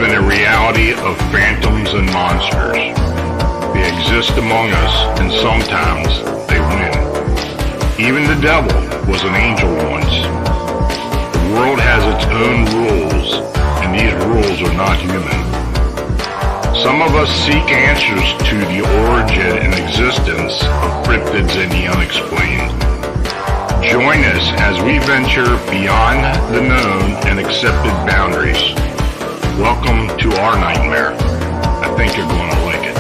in a reality of phantoms and monsters. They exist among us, and sometimes they win. Even the devil was an angel once. The world has its own rules, and these rules are not human. Some of us seek answers to the origin and existence of cryptids and the unexplained. Join us as we venture beyond the known and accepted boundaries. Welcome to our nightmare. I think you're going to like it.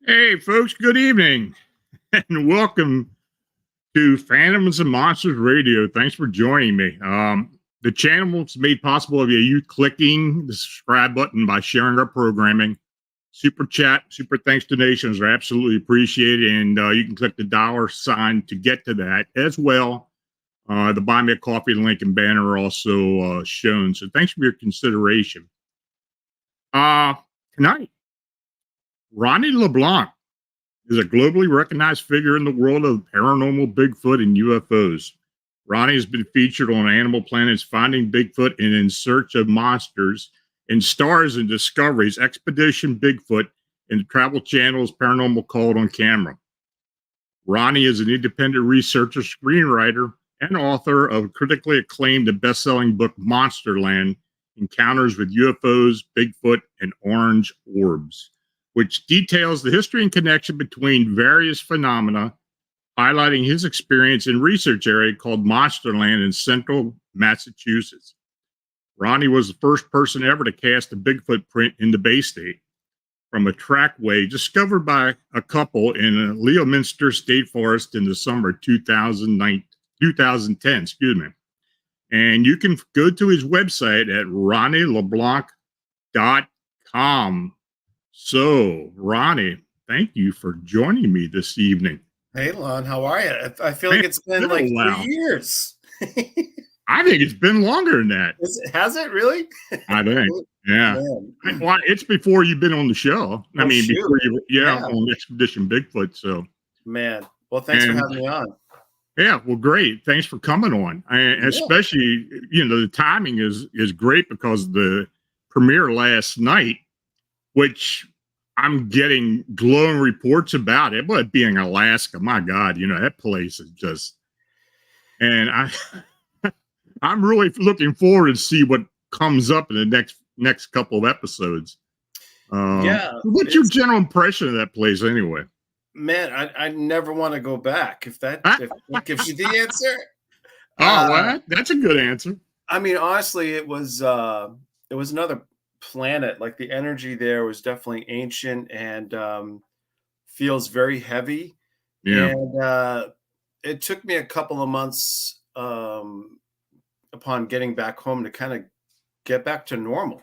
Hey, folks, good evening, and welcome to Phantoms and Monsters Radio. Thanks for joining me. The channel is made possible via you clicking the subscribe button by sharing our programming. Super chat, super thanks donations are absolutely appreciated, and you can click the $ to get to that as well. The Buy Me a Coffee link and banner are also shown, so thanks for your consideration. Tonight, Ronny LeBlanc is a globally recognized figure in the world of paranormal Bigfoot and UFOs. Ronny has been featured on Animal Planet's Finding Bigfoot and In Search of Monsters and stars in Discovery's Expedition Bigfoot and the Travel Channel's Paranormal Caught on Camera. Ronny is an independent researcher, screenwriter, and author of critically acclaimed and best-selling book Monsterland, Encounters with UFOs, Bigfoot, and Orange Orbs, which details the history and connection between various phenomena, highlighting his experience in research area called Monsterland in central Massachusetts. Ronny was the first person ever to cast a Bigfoot print in the Bay State from a trackway discovered by a couple in a Leominster State Forest in the summer of 2010. And you can go to his website at ronnyleblanc.com. So, Ronny, thank you for joining me this evening. Hey, Lon, how are you? I feel like it's been like 3 years. I think it's been longer than that. Has it really? I think, yeah. Well, it's before you've been on the show. I mean, shoot. Before you, on Expedition Bigfoot. So, man, well, thanks for having me on. Yeah, well, great. Thanks for coming on. And especially, the timing is great because the premiere last night, which I'm getting glowing reports about it, but being Alaska, my God, that place is just, and I'm really looking forward to see what comes up in the next couple of episodes. What's your general impression of that place anyway? Man, I never want to go back. If that gives you the answer. Well, that's a good answer. I mean, honestly, it was another planet. Like the energy there was definitely ancient and feels very heavy. Yeah. And it took me a couple of months upon getting back home to kind of get back to normal.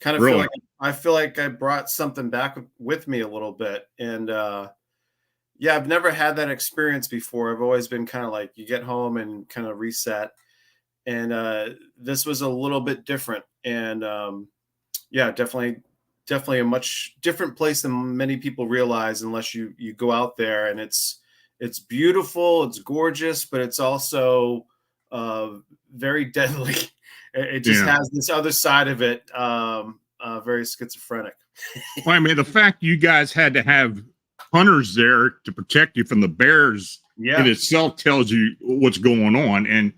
Kind of really? I feel like I brought something back with me a little bit. And I've never had that experience before. I've always been kind of like you get home and kind of reset. And this was a little bit different. And definitely a much different place than many people realize unless you go out there. And it's beautiful, it's gorgeous, but it's also very deadly. It just has this other side of it, very schizophrenic. Well, I mean, the fact you guys had to have hunters there to protect you from the bears in itself tells you what's going on. And,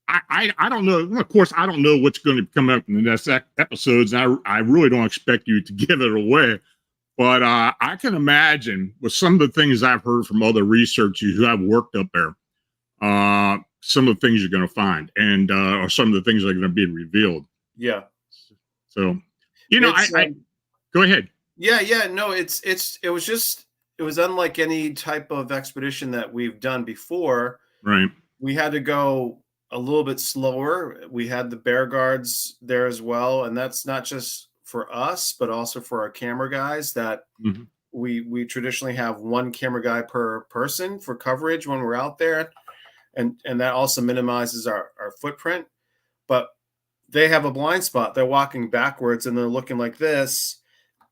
I don't know. Of course, I don't know what's going to come up in the next episodes. And I really don't expect you to give it away. But I can imagine with some of the things I've heard from other researchers who have worked up there, some of the things you're going to find and or some of the things that are going to be revealed. Yeah. So, I go ahead. Yeah. No, it was unlike any type of expedition that we've done before. Right. We had to go a little bit slower. We had the bear guards there as well. And that's not just for us, but also for our camera guys that we traditionally have one camera guy per person for coverage when we're out there. and that also minimizes our footprint. But they have a blind spot. They're walking backwards and they're looking like this.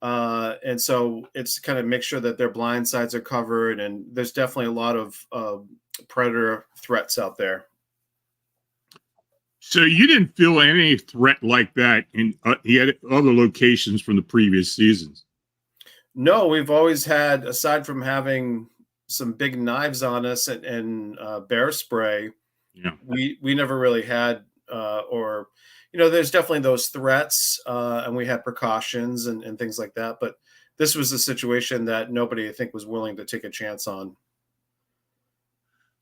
And so it's kind of make sure that their blind sides are covered. And there's definitely a lot of predator threats out there. So you didn't feel any threat like that in other locations from the previous seasons? No, we've always had, aside from having some big knives on us and bear spray, Yeah. we never really had, or, there's definitely those threats, and we had precautions and things like that. But this was a situation that nobody, I think, was willing to take a chance on.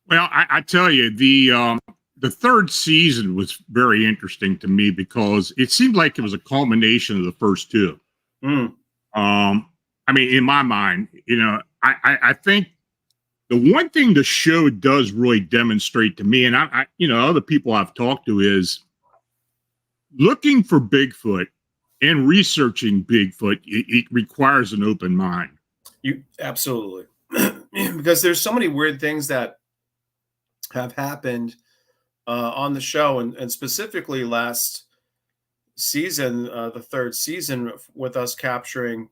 Well, I tell you, the third season was very interesting to me because it seemed like it was a culmination of the first two. I mean, in my mind, I think the one thing the show does really demonstrate to me, and I other people I've talked to, is looking for Bigfoot and researching Bigfoot. It requires an open mind. You absolutely, because there's so many weird things that have happened on the show, and specifically last season, the third season, with us capturing,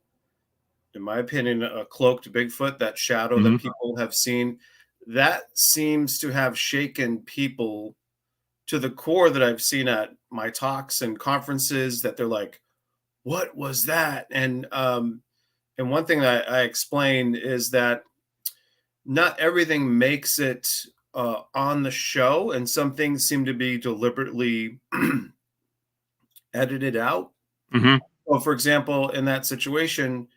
in my opinion, a cloaked Bigfoot, that shadow that people have seen, that seems to have shaken people to the core, that I've seen at my talks and conferences, that they're like, what was that? And one thing that I explained is that not everything makes it on the show, and some things seem to be deliberately edited out. So, for example, in that situation,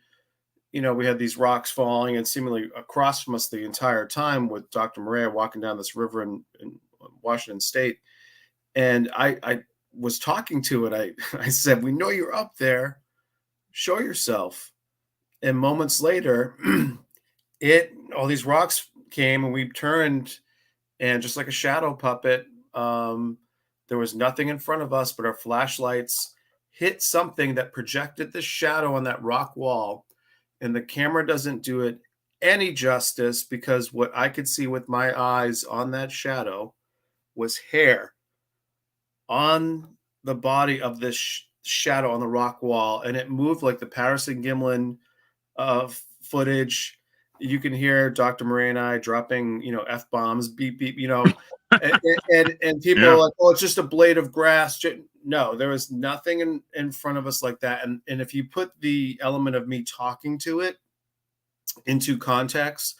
we had these rocks falling and seemingly across from us the entire time, with Dr. Maria walking down this river in Washington State. And I was talking to it. I said, we know you're up there. Show yourself. And moments later, all these rocks came, and we turned, and just like a shadow puppet, there was nothing in front of us, but our flashlights hit something that projected the shadow on that rock wall. And the camera doesn't do it any justice, because what I could see with my eyes on that shadow was hair on the body of this shadow on the rock wall. And it moved like the Patterson Gimlin footage. You can hear Dr. Marie and I dropping, F-bombs, beep, beep, and people are like, oh, it's just a blade of grass. No, there was nothing in front of us like that. And if you put the element of me talking to it into context,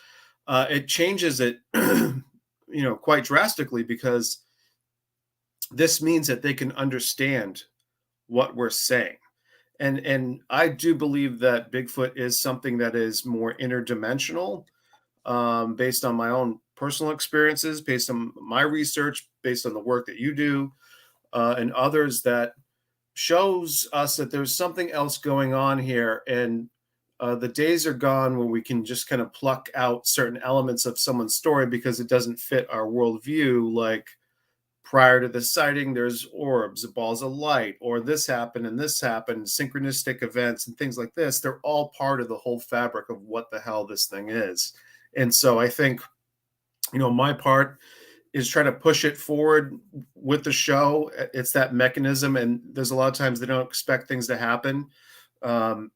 it changes it, quite drastically, because this means that they can understand what we're saying. And I do believe that Bigfoot is something that is more interdimensional, based on my own personal experiences, based on my research, based on the work that you do, and others, that shows us that there's something else going on here. And the days are gone where we can just kind of pluck out certain elements of someone's story because it doesn't fit our worldview. Like, prior to the sighting, there's orbs, balls of light, or this happened and this happened, synchronistic events and things like this. They're all part of the whole fabric of what the hell this thing is. And so I think, my part is try to push it forward with the show. It's that mechanism. And there's a lot of times they don't expect things to happen. And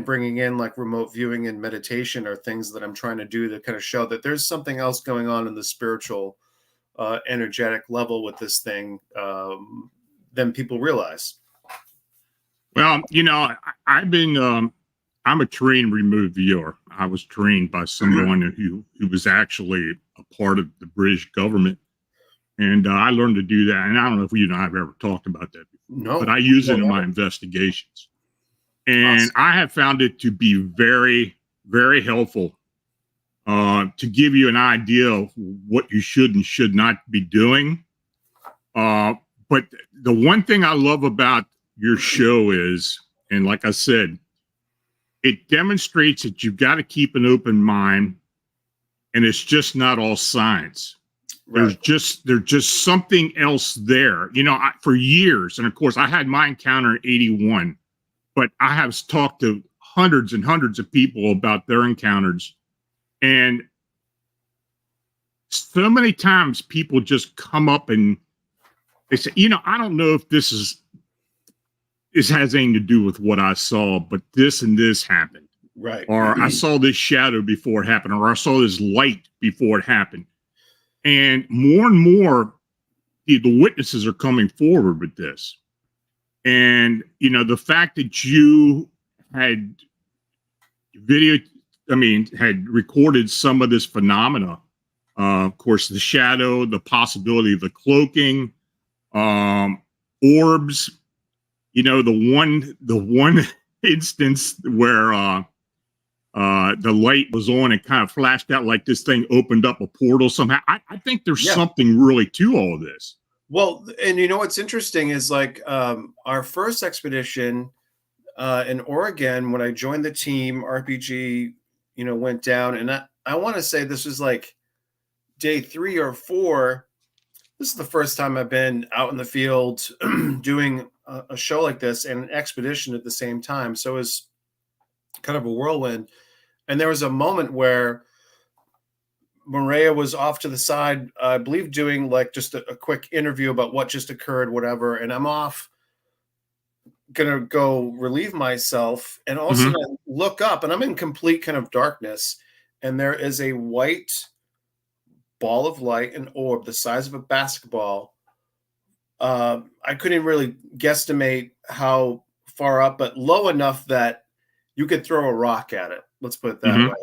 bringing in like remote viewing and meditation are things that I'm trying to do to kind of show that there's something else going on in the spiritual, energetic level with this thing, than people realize. Well, I've been, I'm a trained remote viewer. I was trained by someone who was actually a part of the British government. And I learned to do that. And I don't know if you and I have ever talked about that before, No, but I use it in my investigations. And awesome. I have found it to be very, very helpful, to give you an idea of what you should and should not be doing. But the one thing I love about your show is, and like I said, it demonstrates that you've got to keep an open mind, and it's just not all science. Right. There's just something else there. For years, and of course, I had my encounter in '81, but I have talked to hundreds and hundreds of people about their encounters, and so many times people just come up and they say, I don't know if this has anything to do with what I saw, but this and this happened. Right. Or I saw this shadow before it happened, or I saw this light before it happened. And more, the witnesses are coming forward with this. And, the fact that you had had recorded some of this phenomena, of course, the shadow, the possibility of the cloaking, orbs, the one instance where the light was on and kind of flashed out like this thing opened up a portal somehow. I think there's something really to all of this. Well, and what's interesting is like our first expedition in Oregon, when I joined the team, RPG, went down, and I want to say this was like day 3 or 4. This is the first time I've been out in the field doing a show like this and an expedition at the same time. So it was kind of a whirlwind. And there was a moment where Maria was off to the side, I believe, doing like just a quick interview about what just occurred, whatever. And I'm off, gonna go relieve myself. And all of a sudden I look up and I'm in complete kind of darkness. And there is a white ball of light, an orb the size of a basketball. I couldn't really guesstimate how far up, but low enough that you could throw a rock at it. Let's put it that way.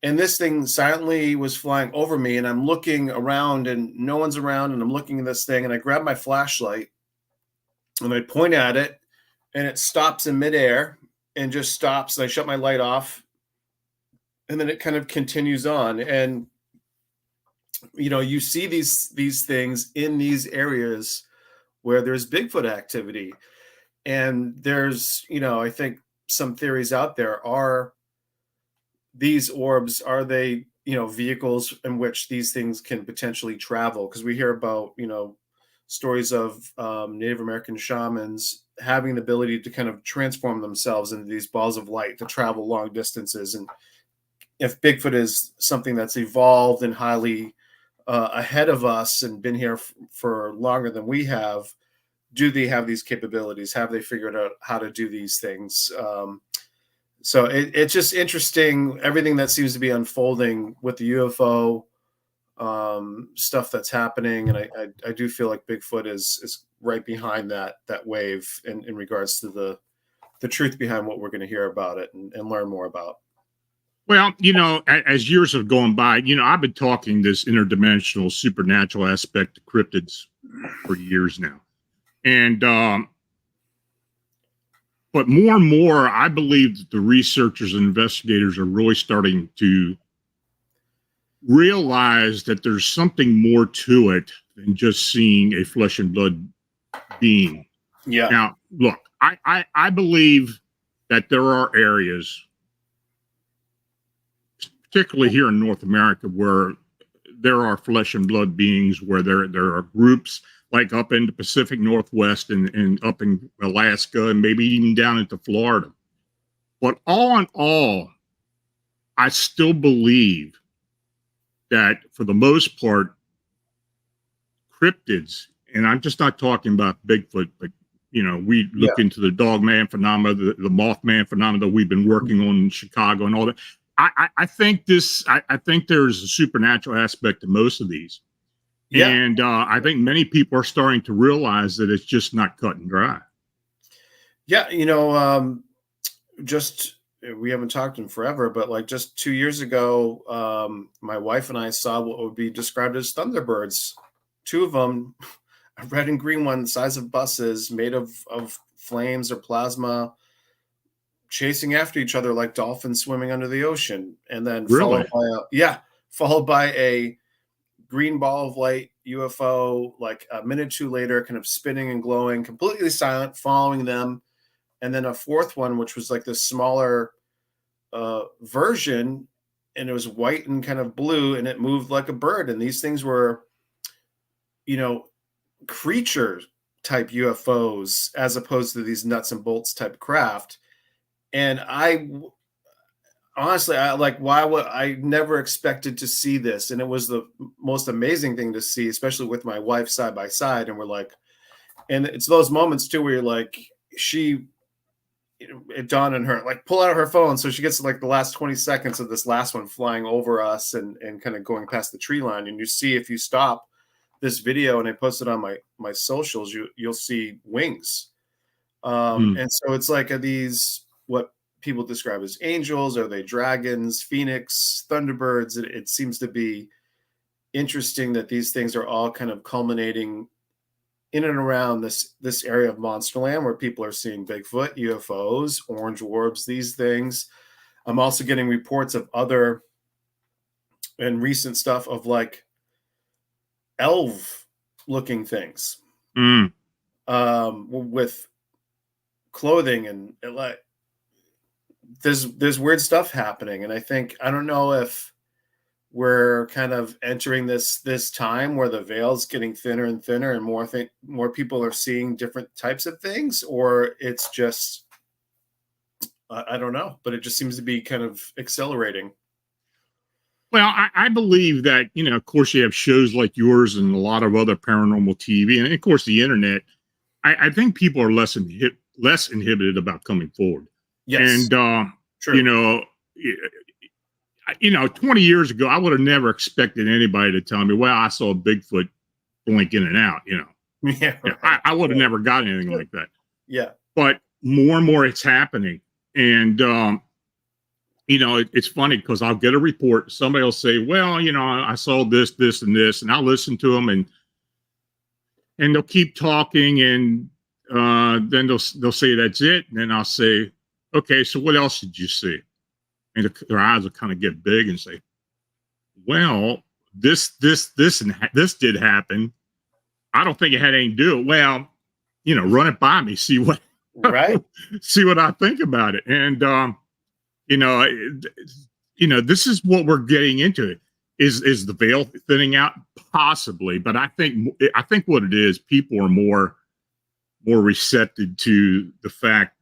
And this thing silently was flying over me, and I'm looking around and no one's around, and I'm looking at this thing, and I grab my flashlight and I point at it, and it stops in midair and just stops. And I shut my light off, and then it kind of continues on. And you see these things in these areas where there's Bigfoot activity. And there's, I think some theories out there. Are these orbs, are they, vehicles in which these things can potentially travel? Because we hear about, stories of Native American shamans having the ability to kind of transform themselves into these balls of light to travel long distances. And if Bigfoot is something that's evolved and highly ahead of us and been here for longer than we have, do they have these capabilities? Have they figured out how to do these things? So it's just interesting, everything that seems to be unfolding with the UFO stuff that's happening. And I do feel like Bigfoot is right behind that wave in regards to the truth behind what we're going to hear about it and learn more about. Well, as years have gone by, I've been talking this interdimensional supernatural aspect of cryptids for years now. And, but more and more, I believe that the researchers and investigators are really starting to realize that there's something more to it than just seeing a flesh and blood being. Yeah. Now, look, I believe that there are areas, particularly here in North America, where there are flesh and blood beings, where there are groups like up in the Pacific Northwest and up in Alaska and maybe even down into Florida. But all in all, I still believe that for the most part, cryptids, and I'm just not talking about Bigfoot, but we look into the dogman phenomena, the Mothman phenomena that we've been working on in Chicago and all that. I think I think there's a supernatural aspect to most of these. Yeah. And I think many people are starting to realize that it's just not cut and dry. Yeah. Just, we haven't talked in forever, but like just 2 years ago, my wife and I saw what would be described as thunderbirds. 2 of them, a red and green one, the size of buses, made of flames or plasma, chasing after each other like dolphins swimming under the ocean. And then followed by a green ball of light UFO, like a minute or 2 later, kind of spinning and glowing, completely silent, following them. And then a 4th one, which was like this smaller version, and it was white and kind of blue, and it moved like a bird. And these things were, creature type UFOs as opposed to these nuts and bolts type craft. And I honestly, why would I never expected to see this? And it was the most amazing thing to see, especially with my wife side by side. And we're like, and it's those moments too where you're like, it dawned on her, like, pull out her phone. So she gets like the last 20 seconds of this last one flying over us and kind of going past the tree line. And you see, if you stop this video and I post it on my socials, you'll see wings. And so it's like, are these what people describe as angels? Are they dragons, phoenix, thunderbirds? It seems to be interesting that these things are all kind of culminating in and around this area of Monsterland, where people are seeing Bigfoot, UFOs, orange orbs, these things. I'm also getting reports of other and recent stuff of like elf looking things with clothing and like there's weird stuff happening. And I don't know if we're kind of entering this time where the veil's getting thinner and thinner and more people are seeing different types of things, or it's just, I don't know, but it just seems to be kind of accelerating. Well, I believe that, of course you have shows like yours and a lot of other paranormal TV and of course the internet. I think people are less inhibited about coming forward. Yes. And, true. 20 years ago, I would have never expected anybody to tell me, well, I saw a Bigfoot blink in and out, Yeah, right. I would have never got anything like that. Yeah. But more and more it's happening. And, it's funny because I'll get a report. Somebody will say, well, I saw this, this, and this, and I'll listen to them and they'll keep talking. And then they'll say, that's it. And then I'll say, okay, so what else did you see? And their eyes will kind of get big and say, well, this did happen. I don't think it had anything to do it. Well, run it by me, see what, right. see what I think about it. And, this is what we're getting into. Is the veil thinning out? Possibly. But I think what it is, people are more receptive to the fact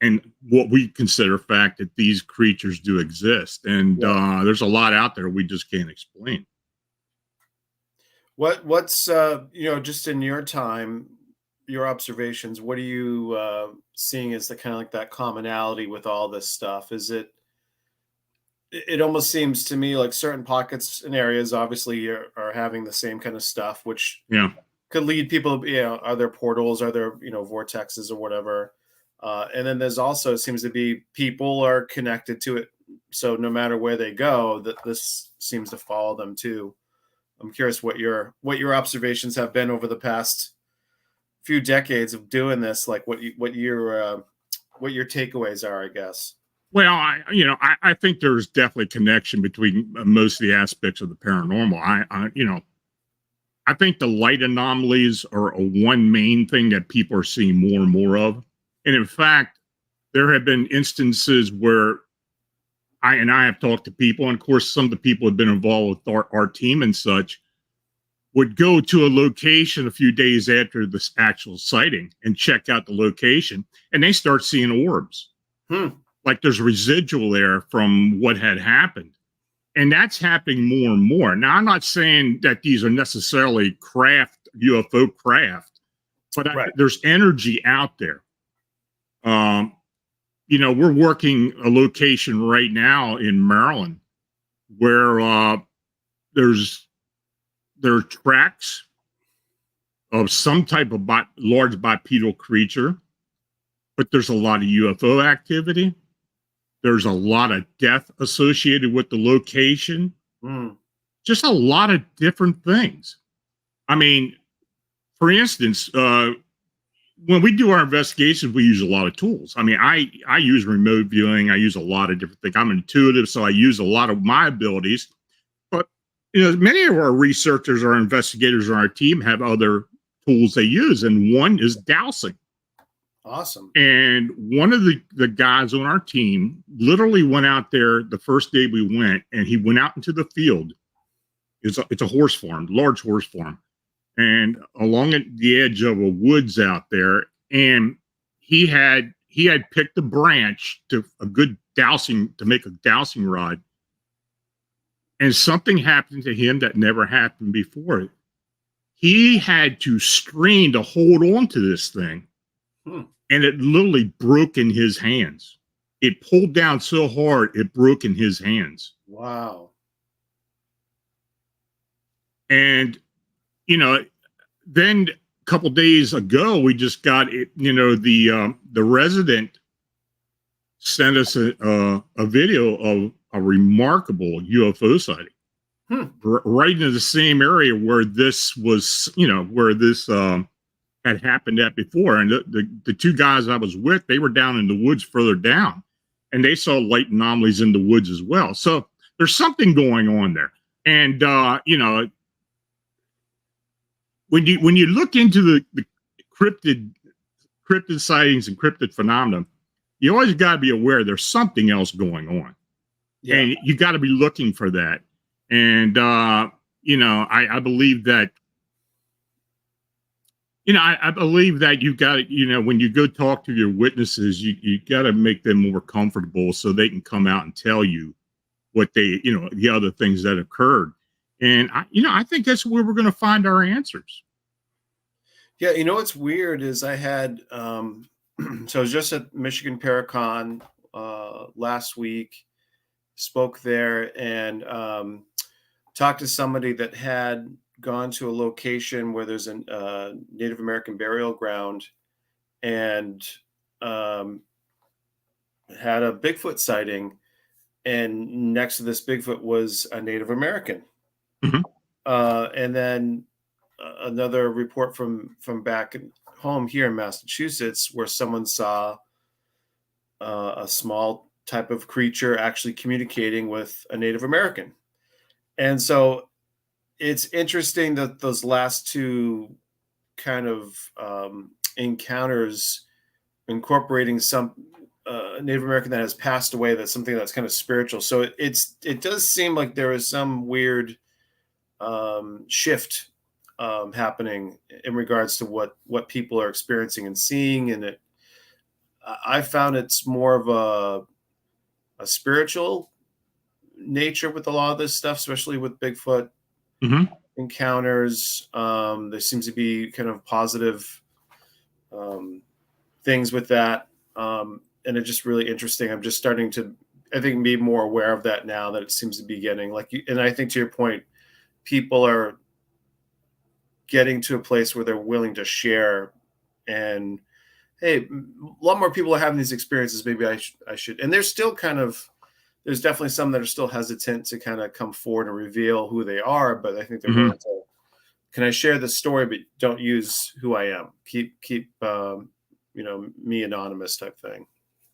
and what we consider fact that these creatures do exist. And there's a lot out there we just can't explain. What's just in your time, your observations, what are you seeing as the kind of like that commonality with all this stuff? Is it almost seems to me like certain pockets and areas obviously are having the same kind of stuff, which could lead people, are there portals, are there, vortexes or whatever. And then there's also seems to be people are connected to it. So no matter where they go, that this seems to follow them too. I'm curious what your observations have been over the past few decades of doing this. Like what your takeaways are, I guess. Well, I think there's definitely a connection between most of the aspects of the paranormal. I think the light anomalies are one main thing that people are seeing more and more of. And in fact, there have been instances where I have talked to people, and of course, some of the people have been involved with our team and such, would go to a location a few days after this actual sighting and check out the location, and they start seeing orbs. Like there's residual there from what had happened. And that's happening more and more. Now, I'm not saying that these are necessarily UFO craft, but there's energy out there. We're working a location right now in Maryland where there are tracks of some type of large bipedal creature, but there's a lot of UFO activity. There's a lot of death associated with the location. Just a lot of different things. I mean, for instance, when we do our investigations, we use a lot of tools. I mean, I use remote viewing. I use a lot of different things. I'm intuitive, so I use a lot of my abilities. But, many of our researchers or investigators on our team have other tools they use, and one is dowsing. Awesome. And one of the guys on our team literally went out there the first day we went, and he went out into the field. It's a horse farm, large horse farm, and along the edge of a woods out there. And he had picked a branch to a good make a dowsing rod. And something happened to him that never happened before. He had to strain to hold on to this thing. And it literally broke in his hands. It pulled down so hard, it broke in his hands. Wow. And, then a couple days ago, we just got it, the resident sent us a video of a remarkable UFO sighting. Right in the same area where this was, where this had happened at before. And the two guys I was with, they were down in the woods further down, and they saw light anomalies in the woods as well. So there's something going on there. And, when you look into the cryptid sightings and cryptid phenomena, you always got to be aware there's something else going on. Yeah. And you got to be looking for that. And, I believe that, I believe that you've got to, when you go talk to your witnesses, you got to make them more comfortable so they can come out and tell you what they, the other things that occurred. And, I think that's where we're going to find our answers. Yeah. What's weird is I had, so I was just at Michigan Paracon last week, spoke there, and talked to somebody that had gone to a location where there's a Native American burial ground, and had a Bigfoot sighting, and next to this Bigfoot was a Native American. And then another report from back home here in Massachusetts, where someone saw a small type of creature actually communicating with a Native American. And so it's interesting that those last two kind of encounters incorporating some Native American that has passed away, that's something that's kind of spiritual. So it does seem like there is some weird shift happening in regards to what people are experiencing and seeing. And I found it's more of a spiritual nature with a lot of this stuff, especially with Bigfoot encounters. There seems to be kind of positive things with that. And it's just really interesting. I'm just starting to, I think, be more aware of that now that it seems to be getting and I think to your point, people are getting to a place where they're willing to share, and hey, a lot more people are having these experiences. Maybe I should. And there's definitely some that are still hesitant to kind of come forward and reveal who they are, but I think they're willing to, can I share the story, but don't use who I am. Keep me anonymous type thing.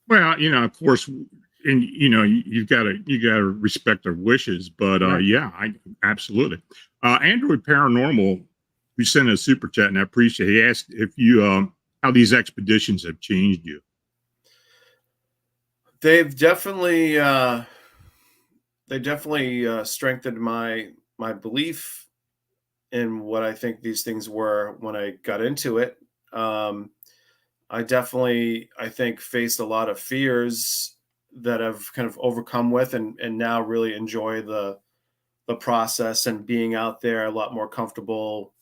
Well, of course, and you got to respect their wishes, but yeah, absolutely. Android Paranormal, who sent a super chat, and I appreciate it. He asked if you how these expeditions have changed you. They've definitely strengthened my belief in what I think these things were when I got into it. I think faced a lot of fears that I've kind of overcome with, and now really enjoy the process and being out there a lot more comfortable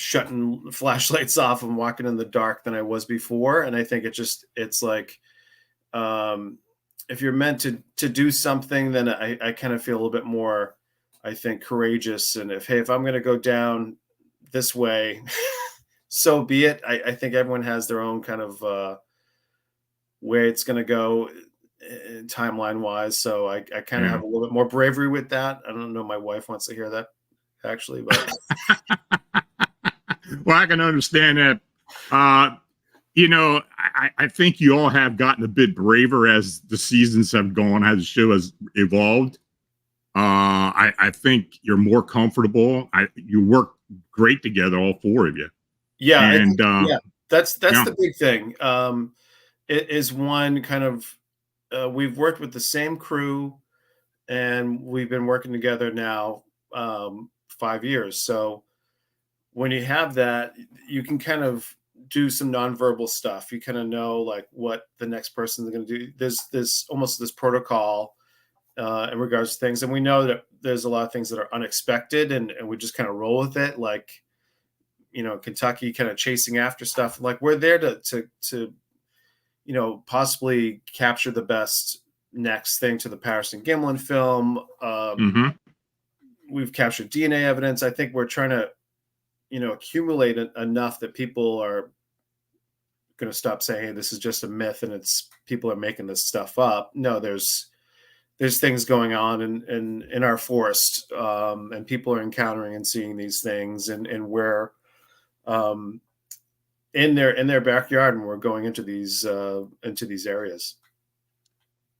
shutting flashlights off and walking in the dark than I was before. And I think it's like, if you're meant to do something, then I kind of feel a little bit more, I think, courageous. And if I'm going to go down this way, so be it. I think everyone has their own kind of way it's going to go timeline wise. So I kind of have a little bit more bravery with that. I don't know. My wife wants to hear that actually, but well, I can understand that. I think you all have gotten a bit braver as the seasons have gone, as the show has evolved. I think you're more comfortable. You work great together, all four of you. Yeah. And that's the big thing. It is one kind of, we've worked with the same crew, and we've been working together now 5 years. So when you have that, you can kind of do some nonverbal stuff. You kind of know like what the next person is going to do. There's almost this protocol in regards to things, and we know that there's a lot of things that are unexpected, and we just kind of roll with it. Like, you know, Kentucky kind of chasing after stuff. Like, we're there to you know, possibly capture the best next thing to the Patterson Gimlin film. We've captured DNA evidence. I think we're trying to, you know, accumulate enough that people are going to stop saying, hey, this is just a myth and it's people are making this stuff up. No, there's things going on in our forest, and people are encountering and seeing these things, and we're in their backyard, and we're going into these areas.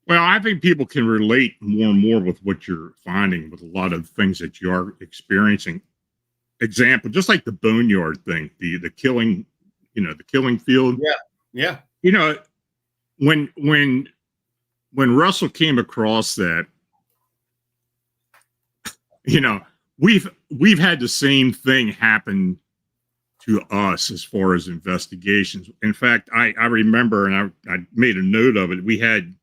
Well, I think people can relate more and more with what you're finding with a lot of things that you are experiencing. Example, just like the boneyard thing, the killing, you know, the killing field. Yeah. You know, when Russell came across that, you know, we've had the same thing happen to us as far as investigations. In fact, I remember, and I made a note of it. We had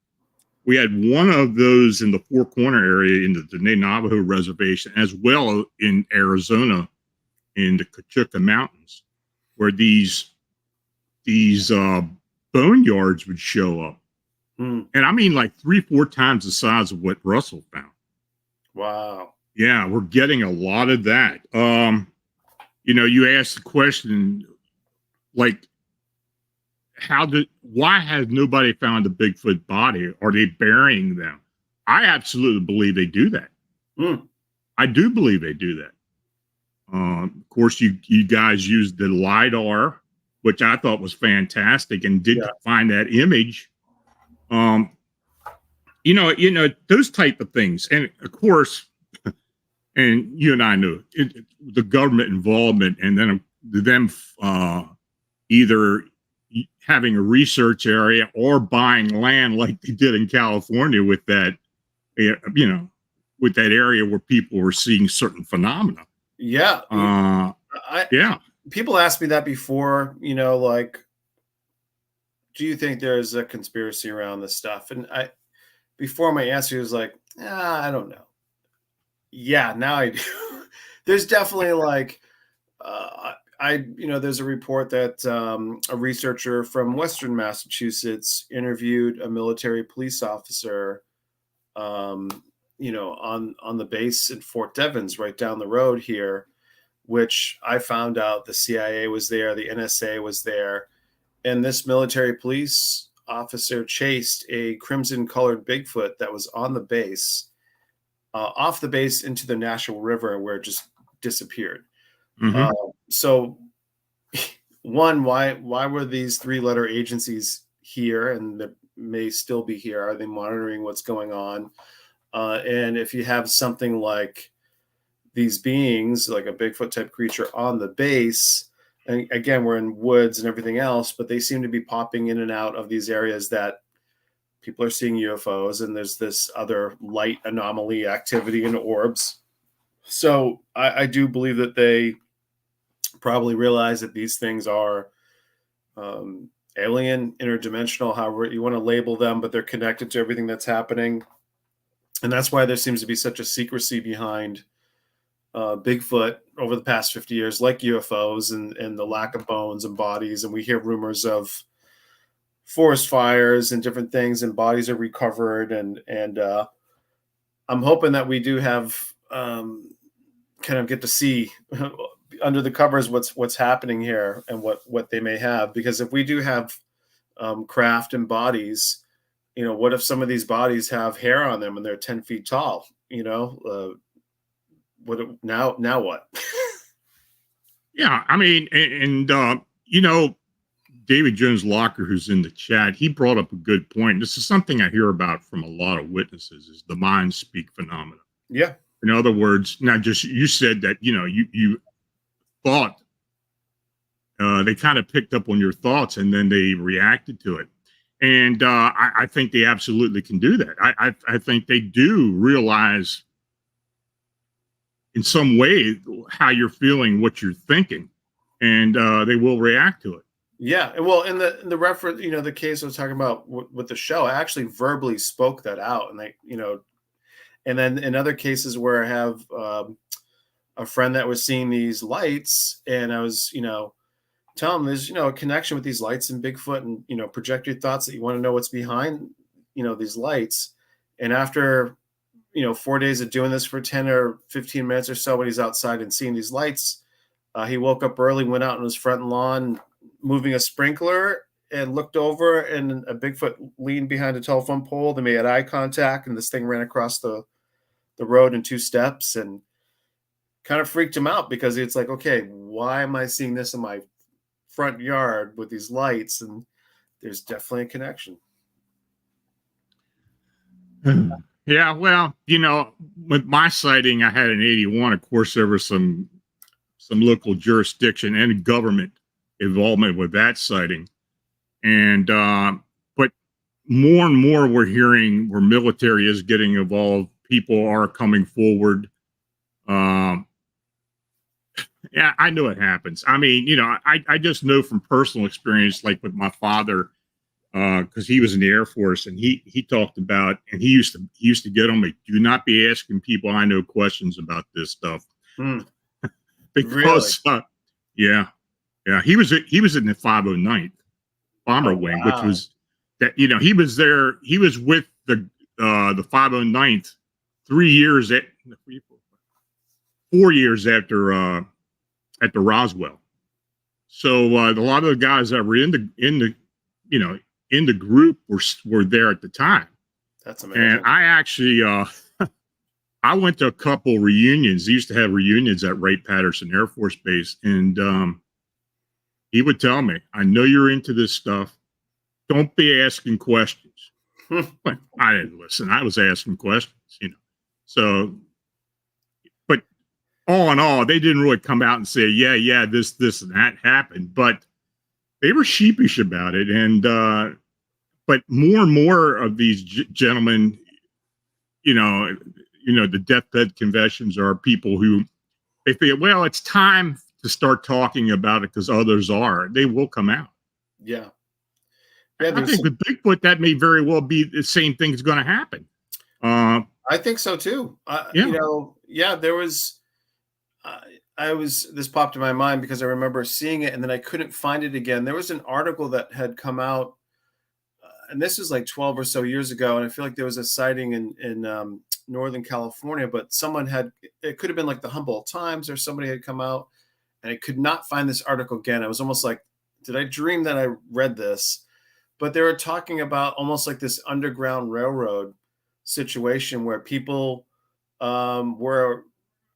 one of those in the Four Corner area in the Dene Navajo Reservation, as well in Arizona in the Cachuca Mountains, where these boneyards would show up. And I mean, like 3-4 times the size of what Russell found. Wow. Yeah, we're getting a lot of that. You know, you asked the question, like, why has nobody found a Bigfoot body? Are they burying them? I absolutely believe they do that. I do believe they do that. Of course, you guys used the LiDAR, which I thought was fantastic, and did find that image. You know, those type of things. And of course, and you and I know the government involvement, and then them either having a research area or buying land like they did in California with that, you know, with that area where people were seeing certain phenomena. Yeah. People asked me that before, you know, like, do you think there's a conspiracy around this stuff? And before my answer was like, I don't know. Yeah, now I do. There's definitely like, you know, there's a report that a researcher from Western Massachusetts interviewed a military police officer, you know, on the base in Fort Devens, right down the road here, which I found out the CIA was there, the NSA was there, and this military police officer chased a crimson-colored Bigfoot that was on the base, off the base into the Nashua River, where it just disappeared. So, one, why were these 3-letter agencies here, and that may still be here? Are they monitoring what's going on? And if you have something like these beings, like a Bigfoot type creature on the base, and again, we're in woods and everything else, but they seem to be popping in and out of these areas that people are seeing UFOs, and there's this other light anomaly activity in orbs. So I do believe that they probably realize that these things are alien, interdimensional, however you want to label them, but they're connected to everything that's happening. And that's why there seems to be such a secrecy behind Bigfoot over the past 50 years, like UFOs and the lack of bones and bodies. And we hear rumors of forest fires and different things, and bodies are recovered. And I'm hoping that we do have kind of get to see under the covers what's happening here and what they may have. Because if we do have craft and bodies, you know, what if some of these bodies have hair on them and they're 10 feet tall? You know, now what? Yeah, I mean, and you know, David Jones Locker, who's in the chat, he brought up a good point. This is something I hear about from a lot of witnesses: is the mind speak phenomena. Yeah. In other words, not just you said that, you know, you thought they kind of picked up on your thoughts and then they reacted to it. And I think they absolutely can do that. I think they do realize in some way how you're feeling, what you're thinking, and they will react to it. Yeah, well, in the reference, the case I was talking about with the show, I actually verbally spoke that out, and and then in other cases where I have a friend that was seeing these lights, and I was, tell them there's, a connection with these lights and Bigfoot, and, project your thoughts that you want to know what's behind, these lights. And after, 4 days of doing this for 10 or 15 minutes or so, when he's outside and seeing these lights, he woke up early, went out on his front lawn, moving a sprinkler, and looked over, and a Bigfoot leaned behind a telephone pole. They made eye contact, and this thing ran across the road in 2 steps, and kind of freaked him out, because it's like, okay, why am I seeing this in my front yard with these lights? And there's definitely a connection. Yeah, well, with my sighting, I had an 81. Of course, there was some local jurisdiction and government involvement with that sighting. And but more and more we're hearing where military is getting involved. People are coming forward. Yeah, I know it happens. I mean, I just know from personal experience, like with my father, because he was in the Air Force, and he talked about, and he used to get on me, do not be asking people I know questions about this stuff. Because yeah, he was in the 509th Bomber Wing, which was that, he was there. He was with the 509th 4 years after Roswell. So a lot of the guys that were in the group were there at the time. That's amazing. And I actually I went to a couple reunions. They used to have reunions at Wright-Patterson Air Force Base, and he would tell me, I know you're into this stuff. Don't be asking questions. But I didn't listen. I was asking questions, So, but all in all, they didn't really come out and say, yeah, this and that happened. But they were sheepish about it. And but more and more of these gentlemen, the deathbed confessions are people who, they feel, well, it's time to start talking about it because others are. They will come out. Yeah. I think with Bigfoot, that may very well be the same thing is going to happen. I think so too. There was, this popped in my mind because I remember seeing it and then I couldn't find it again. There was an article that had come out, and this was like 12 or so years ago. And I feel like there was a sighting in Northern California, but it could have been like the Humboldt Times or somebody had come out, and I could not find this article again. I was almost like, did I dream that I read this? But they were talking about almost like this underground railroad situation where people were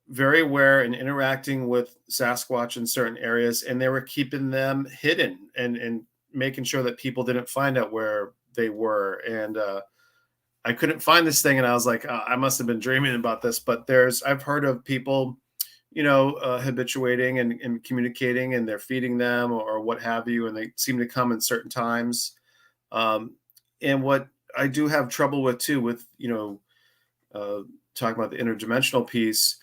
very aware and interacting with Sasquatch in certain areas, and they were keeping them hidden and making sure that people didn't find out where they were. And I couldn't find this thing, and I was like, I must have been dreaming about this. But I've heard of people, habituating and communicating, and they're feeding them or what have you, and they seem to come in certain times. And what I do have trouble with too, with, talking about the interdimensional piece,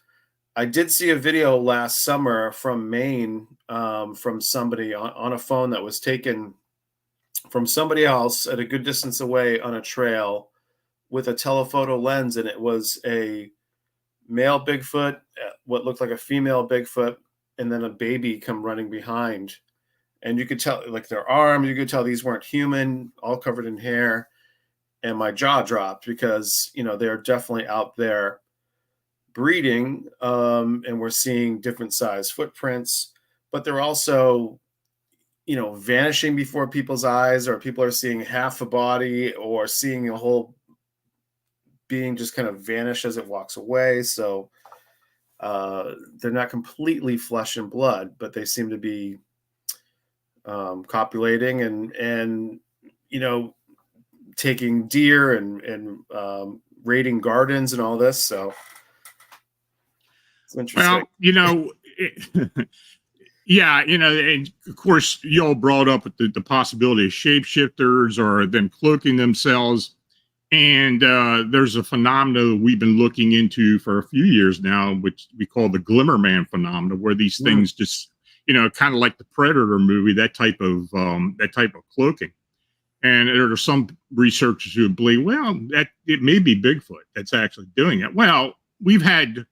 I did see a video last summer from Maine, from somebody on a phone that was taken from somebody else at a good distance away on a trail with a telephoto lens. And it was a male Bigfoot, what looked like a female Bigfoot, and then a baby come running behind. And you could tell, like, their arms, you could tell these weren't human, all covered in hair. And my jaw dropped because, they're definitely out there breeding, and we're seeing different size footprints, but they're also, vanishing before people's eyes, or people are seeing half a body or seeing a whole being just kind of vanish as it walks away. So they're not completely flesh and blood, but they seem to be copulating and taking deer and raiding gardens and all this. So it's interesting. Well, yeah, and of course, you all brought up the possibility of shapeshifters or them cloaking themselves. And there's a phenomenon we've been looking into for a few years now, which we call the Glimmerman phenomena, where these things just, kind of like the Predator movie, that type of cloaking. And there are some researchers who believe, well, that it may be Bigfoot that's actually doing it. Well, we've had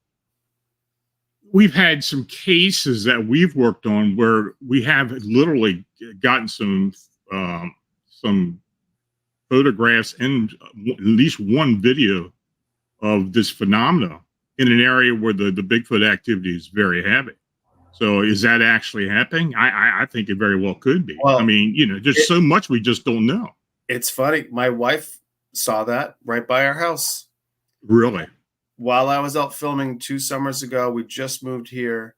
some cases that we've worked on where we have literally gotten some photographs and at least one video of this phenomena in an area where the Bigfoot activity is very heavy. So is that actually happening? I think it very well could be. Well, I mean, there's so much we just don't know. It's funny. My wife saw that right by our house. Really? While I was out filming 2 summers ago, we just moved here,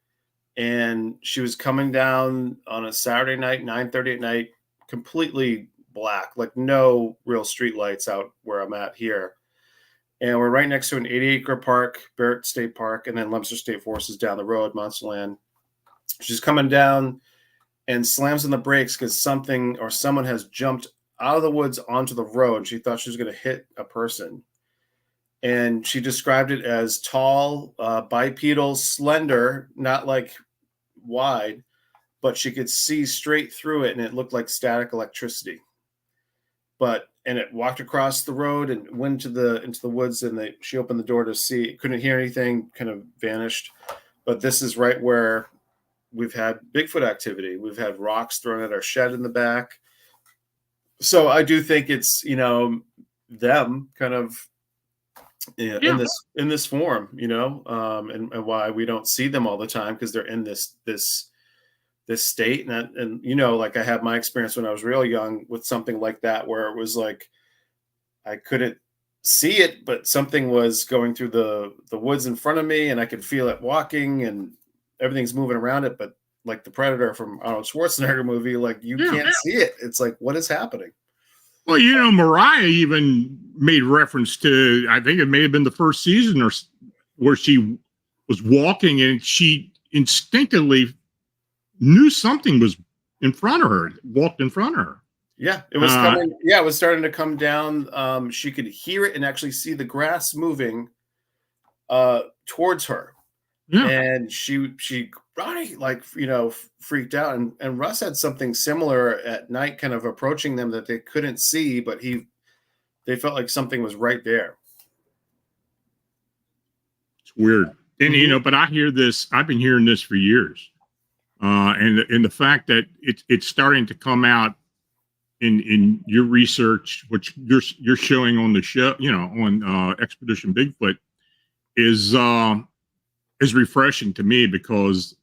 and she was coming down on a Saturday night, 9:30 at night, completely black, like no real street lights out where I'm at here. And we're right next to an 80-acre park, Barrett State Park, and then Leominster State Forest is down the road, Monsterland. She's coming down and slams on the brakes because something or someone has jumped out of the woods onto the road. She thought she was going to hit a person. And she described it as tall, bipedal, slender, not like wide, but she could see straight through it, and it looked like static electricity. And it walked across the road and went into the woods, and she opened the door to see. Couldn't hear anything, kind of vanished. But this is right where we've had Bigfoot activity. We've had rocks thrown at our shed in the back. So I do think it's them kind of in this form, and why we don't see them all the time, because they're in this state. And like I had my experience when I was real young with something like that, where it was like I couldn't see it, but something was going through the woods in front of me, and I could feel it walking, and everything's moving around it. But like the Predator from Arnold Schwarzenegger movie, like you can't see it. It's like, what is happening? Well, Mariah even made reference to, I think it may have been the first season where she was walking and she instinctively knew something was in front of her, walked in front of her. Yeah, it was coming. Yeah, it was starting to come down. She could hear it and actually see the grass moving towards her. Yeah. And she Ronnie, freaked out. And Russ had something similar at night, kind of approaching them that they couldn't see, but they felt like something was right there. It's weird. And, but I hear this, I've been hearing this for years. And the fact that it's starting to come out in your research, which you're showing on the show, on Expedition Bigfoot, is refreshing to me, because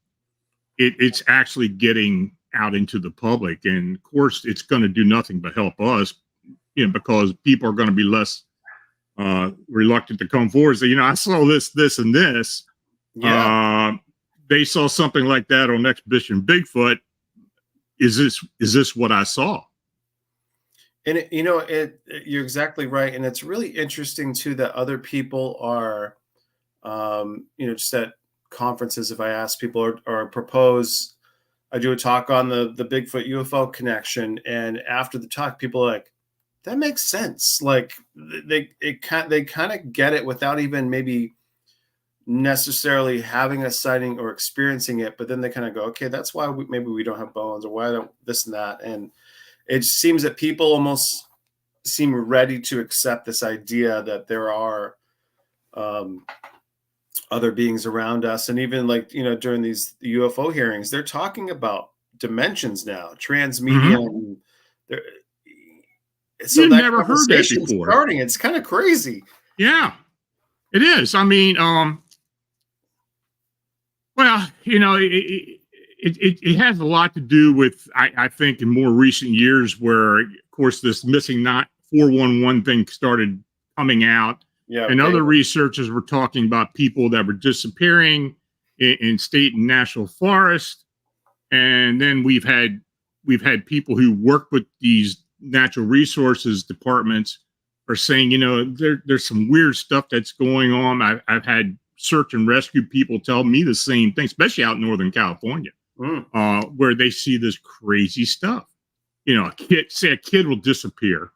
it's actually getting out into the public. And of course, it's going to do nothing but help us, because people are going to be less reluctant to come forward and say, I saw this, and this. Yeah. They saw something like that on Expedition Bigfoot. Is this what I saw? And you're exactly right. And it's really interesting too that other people are, just at conferences, if I ask people or propose, I do a talk on the Bigfoot UFO connection, and after the talk, people are like, that makes sense. Like they kind of get it without even maybe necessarily having a sighting or experiencing it, but then they kind of go, okay, that's why maybe we don't have bones, or why don't this and that. And it seems that people almost seem ready to accept this idea that there are other beings around us. And even during these UFO hearings, they're talking about dimensions now, transmedium. Mm-hmm. So you've never heard that before. Starting, it's kind of crazy. Yeah, it is. I mean, well, it has a lot to do with, I think, in more recent years, where, of course, this missing not 411 thing started coming out. Yeah, and other researchers were talking about people that were disappearing in state and national forest. And then we've had people who work with these natural resources departments are saying, there's some weird stuff that's going on. I've had search and rescue people tell me the same thing, especially out in Northern California, where they see this crazy stuff. A kid will disappear,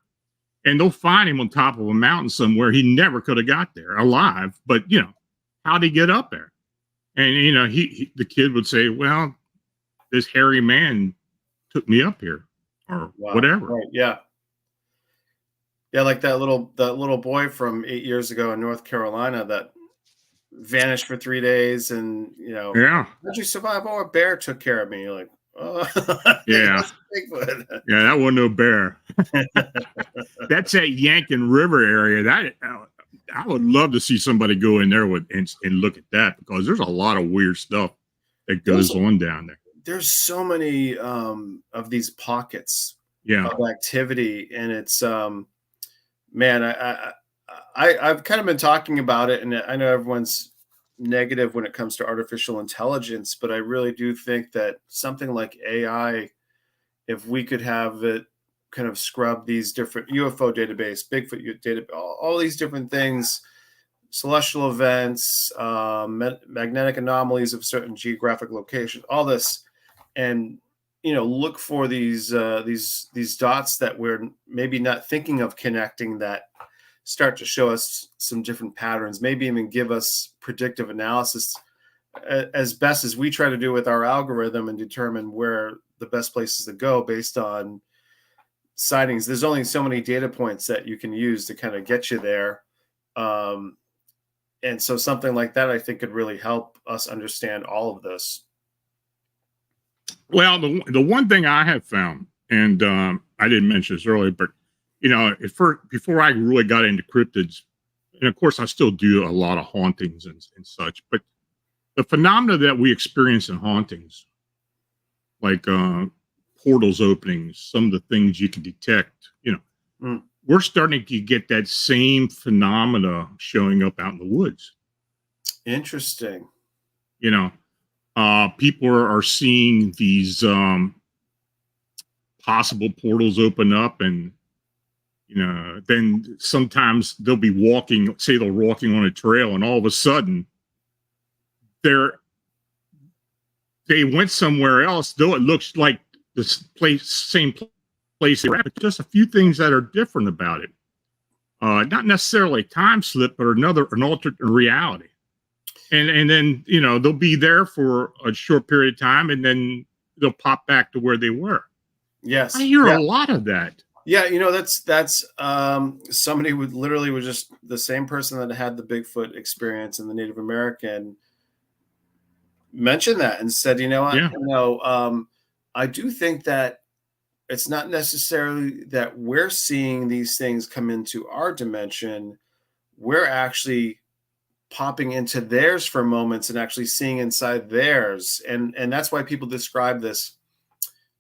and they'll find him on top of a mountain somewhere. He never could have got there alive, but how'd he get up there? And the kid would say, well, this hairy man took me up here, or whatever. Right. Yeah. Yeah, like that little boy from 8 years ago in North Carolina that vanished for 3 days, and Yeah. how'd you survive? Oh, a bear took care of me. You're like, oh, Yeah. that's Bigfoot. Yeah, that wasn't no bear. That's that Yankin River area. That I would love to see somebody go in there and look at that, because there's a lot of weird stuff that goes on down there. There's so many of these pockets of activity, and it's man, I've kind of been talking about it, and I know everyone's negative when it comes to artificial intelligence, but I really do think that something like AI, if we could have it kind of scrub these different UFO database, Bigfoot data, all these different things, celestial events, magnetic anomalies of certain geographic locations, all this, and look for these dots that we're maybe not thinking of connecting, that start to show us some different patterns, maybe even give us predictive analysis as best as we try to do with our algorithm, and determine where the best places to go based on sightings. There's only so many data points that you can use to kind of get you there. And so something like that, I think, could really help us understand all of this. Well, the one thing I have found, and I didn't mention this earlier, but before I really got into cryptids, and of course I still do a lot of hauntings and such, but the phenomena that we experience in hauntings, like portals openings, some of the things you can detect, we're starting to get that same phenomena showing up out in the woods. Interesting. People are seeing these possible portals open up, and then sometimes they'll be walking, say they're walking on a trail, and all of a sudden they went somewhere else, though it looks like this same place they're at, but just a few things that are different about it. Not necessarily a time slip, but an altered reality. And then, they'll be there for a short period of time, and then they'll pop back to where they were. Yes. I hear a lot of that. Yeah, that's somebody was just the same person that had the Bigfoot experience, and the Native American mentioned that and said, I do think that it's not necessarily that we're seeing these things come into our dimension. We're actually popping into theirs for moments and actually seeing inside theirs. And that's why people describe this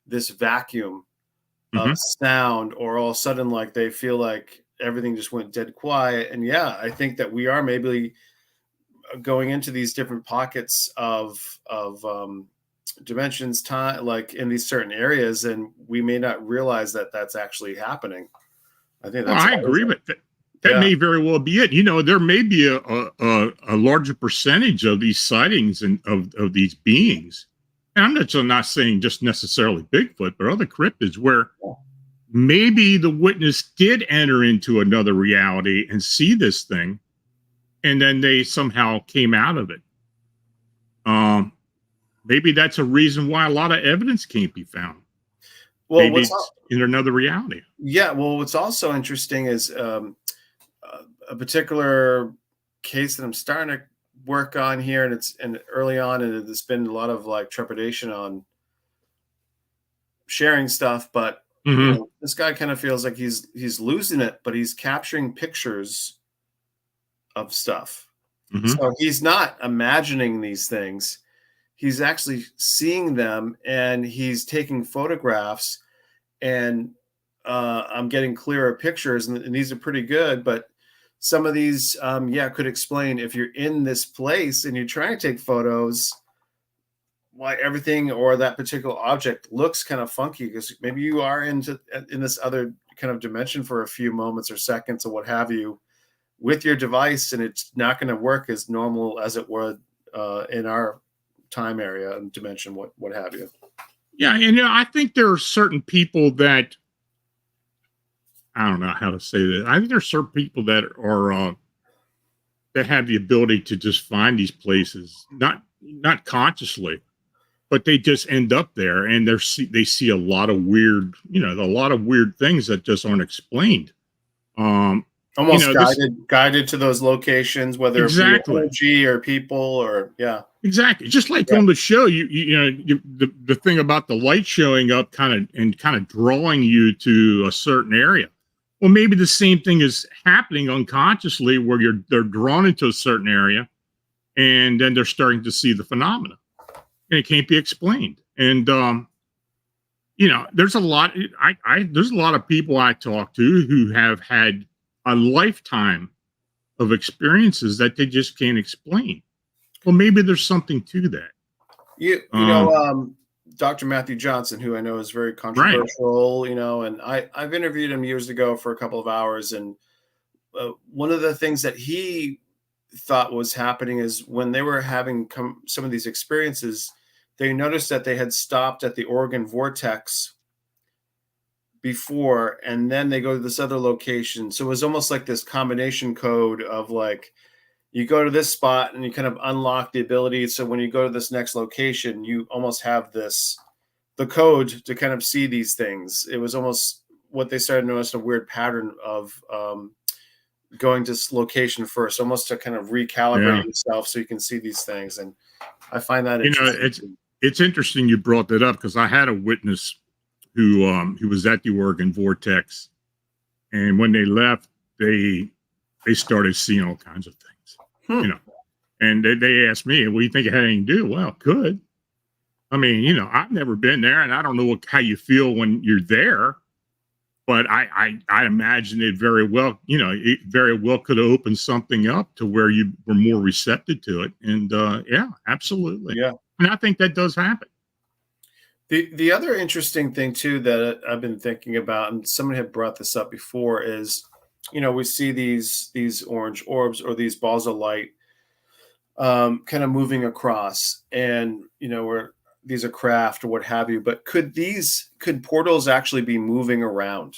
vacuum of sound, or all of a sudden, like, they feel like everything just went dead quiet. And yeah, I think that we are maybe going into these different pockets of dimensions, time, like in these certain areas, and we may not realize that that's actually happening. I think that's I agree with that. That may very well be it. There may be a larger percentage of these sightings and of these beings. And I'm not saying just necessarily Bigfoot, but other cryptids, where maybe the witness did enter into another reality and see this thing, and then they somehow came out of it. Maybe that's a reason why a lot of evidence can't be found. Well, maybe it's in another reality. Yeah. Well, what's also interesting is a particular case that I'm starting to work on here, and early on, and there's been a lot of like trepidation on sharing stuff, but this guy kind of feels like he's losing it, but he's capturing pictures of stuff. So he's not imagining these things. He's actually seeing them, and he's taking photographs, and I'm getting clearer pictures, and these are pretty good. But some of these, could explain, if you're in this place and you're trying to take photos, why everything or that particular object looks kind of funky, because maybe you are in this other kind of dimension for a few moments or seconds or what have you with your device, and it's not going to work as normal as it would in our time area and dimension, what have you. Yeah, and I think there are certain people that, I don't know how to say that. I think there are certain people that are that have the ability to just find these places, not consciously, but they just end up there, and they see a lot of weird, a lot of weird things that just aren't explained. Almost guided to those locations, whether exactly. it be energy or people, or exactly. Just like on the show, the thing about the light showing up kind of drawing you to a certain area. Well, maybe the same thing is happening unconsciously, where they're drawn into a certain area, and then they're starting to see the phenomena, and it can't be explained. And there's a lot. There's a lot of people I talk to who have had a lifetime of experiences that they just can't explain. Well, maybe there's something to that. You know, Dr. Matthew Johnson, who I know is very controversial, and I've interviewed him years ago for a couple of hours. And one of the things that he thought was happening is when they were having some of these experiences, they noticed that they had stopped at the Oregon Vortex before, and then they go to this other location. So it was almost like this combination code of like, you go to this spot and you kind of unlock the ability. So when you go to this next location, you almost have the code to kind of see these things. It was almost what they started to notice, a weird pattern of going to this location first, almost to kind of recalibrate yourself so you can see these things. And I find that it's interesting you brought that up, because I had a witness who was at the Oregon Vortex, and when they left, they started seeing all kinds of things, and they asked me, "What do you think it had anything to do?" Well, it could. I mean, I've never been there, and I don't know how you feel when you're there, but I imagine it very well, it very well could have opened something up to where you were more receptive to it. And yeah, absolutely. Yeah. And I think that does happen. The other interesting thing too that I've been thinking about, and someone had brought this up before, is we see these orange orbs or these balls of light kind of moving across, and where these are craft or what have you. But could portals actually be moving around?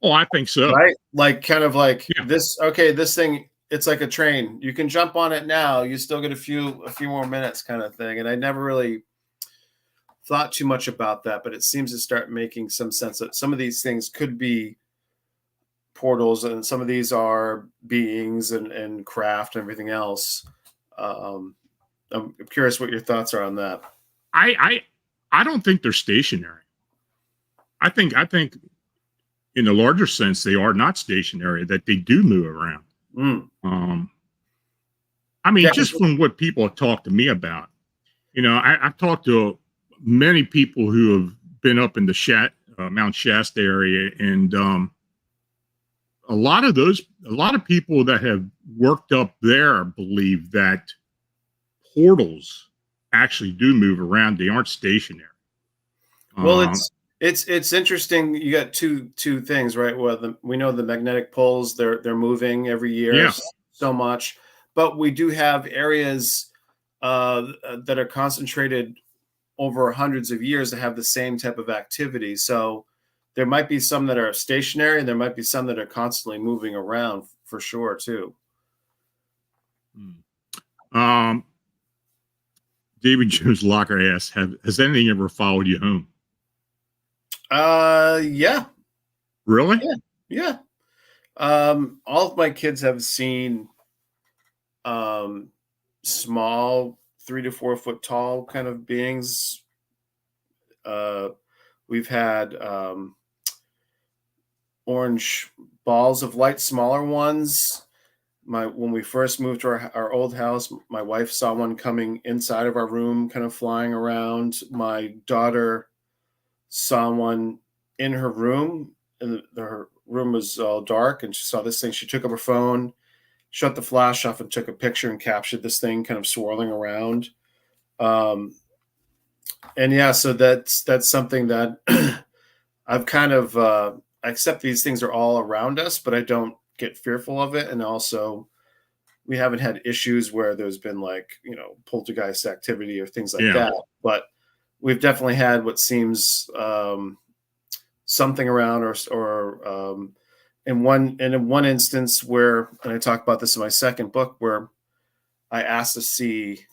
Oh, I think so. Right, like kind of like this. Okay, this thing, it's like a train. You can jump on it now. You still get a few more minutes, kind of thing. And I never really thought too much about that, but it seems to start making some sense that some of these things could be portals, and some of these are beings and craft and everything else. I'm curious what your thoughts are on that. I don't think they're stationary. I think in a larger sense they are not stationary, that they do move around. I mean, just from what people have talked to me about, I've talked to many people who have been up in the Mount Shasta area, and a lot of people that have worked up there believe that portals actually do move around. They aren't stationary. Well, it's interesting. You got two things, right? Well, we know the magnetic poles, they're moving every year so much, but we do have areas that are concentrated over hundreds of years that have the same type of activity. So there might be some that are stationary, and there might be some that are constantly moving around for sure too. David Jones Locker asks, has anything ever followed you home? Yeah. Really? Yeah. All of my kids have seen small 3 to 4 foot tall kind of beings. We've had orange balls of light, smaller ones. When we first moved to our old house, my wife saw one coming inside of our room, kind of flying around. My daughter saw one in her room, and her room was all dark, and she saw this thing. She took up her phone, shut the flash off, and took a picture and captured this thing kind of swirling around. And yeah, so that's something that I've kind of I accept these things are all around us, but I don't get fearful of it. And also, we haven't had issues where there's been like poltergeist activity or things like that. But we've definitely had what seems something around, or in one instance where, and I talk about this in my second book, where I asked to see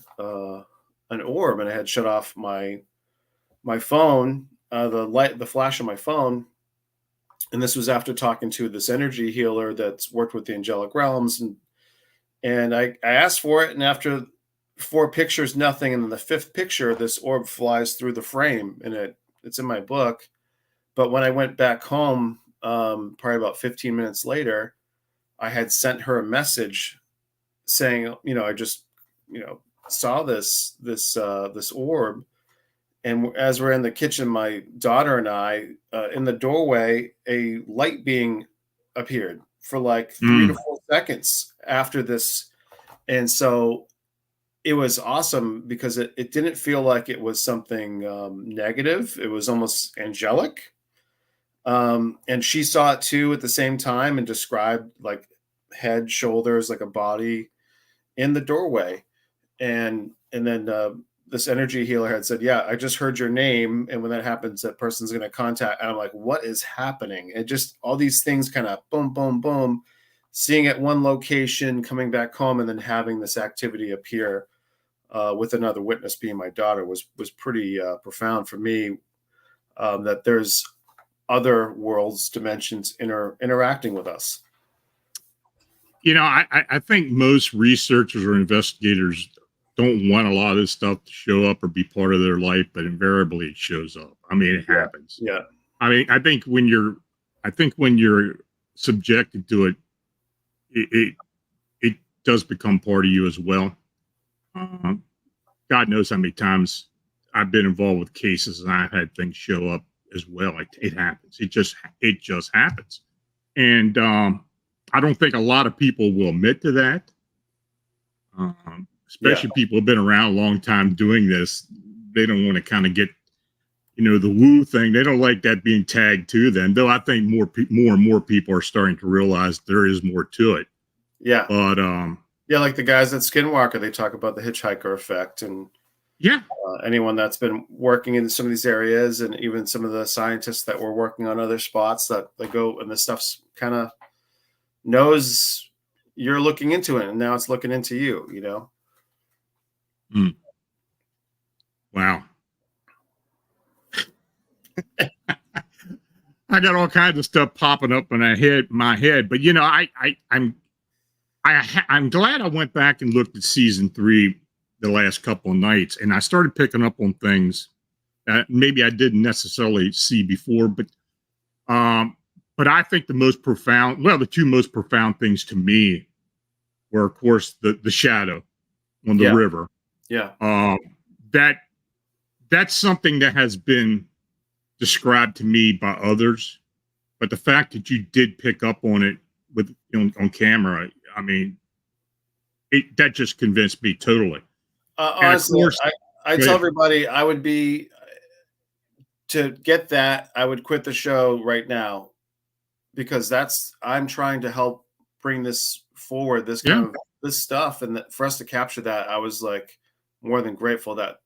an orb, and I had shut off my phone, the flash on my phone. And this was after talking to this energy healer that's worked with the angelic realms, and I asked for it, and after 4 pictures, nothing, and then the 5th picture, this orb flies through the frame, and it's in my book. But when I went back home, probably about 15 minutes later, I had sent her a message saying, I just, saw this orb. And as we're in the kitchen, my daughter and I, in the doorway, a light being appeared for like 3 to 4 seconds after this. And so it was awesome because it didn't feel like it was something negative. It was almost angelic. And she saw it too at the same time and described like head, shoulders, like a body in the doorway. And then this energy healer had said, yeah, I just heard your name. And when that happens, that person's going to contact. And I'm like, what is happening? And just all these things kind of boom, boom, boom, seeing at one location, coming back home, and then having this activity appear with another witness being my daughter was pretty profound for me, that there's other worlds, dimensions interacting with us. I think most researchers or investigators don't want a lot of this stuff to show up or be part of their life, but invariably it shows up. I mean, it happens. Yeah. I mean, I think when you're subjected to it, it does become part of you as well. God knows how many times I've been involved with cases and I've had things show up as well. It happens. It just happens. And I don't think a lot of people will admit to that. Especially people who've been around a long time doing this. They don't want to kind of get, the woo thing. They don't like that being tagged to them. Though I think more and more people are starting to realize there is more to it. Yeah. But like the guys at Skinwalker, they talk about the hitchhiker effect, and anyone that's been working in some of these areas, and even some of the scientists that were working on other spots that they go and the stuff's kind of knows you're looking into it, and now it's looking into you. Wow. I got all kinds of stuff popping up in my head, but I'm glad I went back and looked at season 3 the last couple of nights, and I started picking up on things that maybe I didn't necessarily see before, but I think the 2 most profound things to me were, of course, the shadow on the river. Yeah. That's something that has been described to me by others, but the fact that you did pick up on it on camera, I mean, that just convinced me totally. Honestly, I tell everybody I would be, to get that, I would quit the show right now, because I'm trying to help bring this forward, this kind of this stuff, and for us to capture that, I was like more than grateful that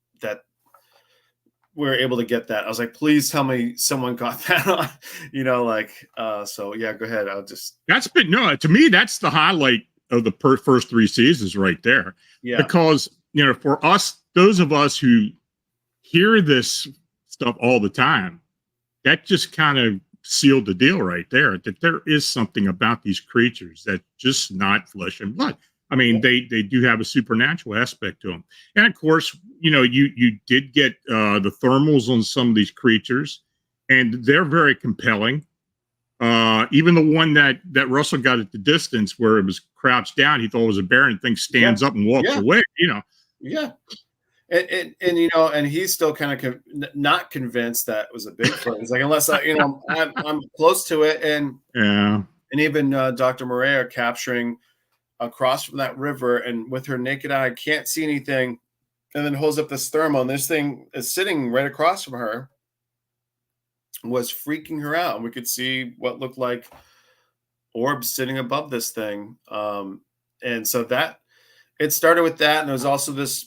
we were able to get that. I was like, please tell me someone got that on, so yeah, go ahead. To me, that's the highlight of the first 3 seasons right there. Yeah. Because, for us, those of us who hear this stuff all the time, that just kind of sealed the deal right there, that there is something about these creatures that's just not flesh and blood. I mean, they do have a supernatural aspect to them. And of course, you did get the thermals on some of these creatures, and they're very compelling. Even the one that Russell got at the distance where it was crouched down, he thought it was a bear, and thing stands up and walks away, Yeah. And he's still kind of not convinced that it was a Bigfoot. He's like, unless I'm close to it. And even Dr. Murray are capturing across from that river, and with her naked eye, can't see anything, and then holds up this thermal, and this thing is sitting right across from her, was freaking her out. And we could see what looked like orbs sitting above this thing. And so that it started with that. And there was also this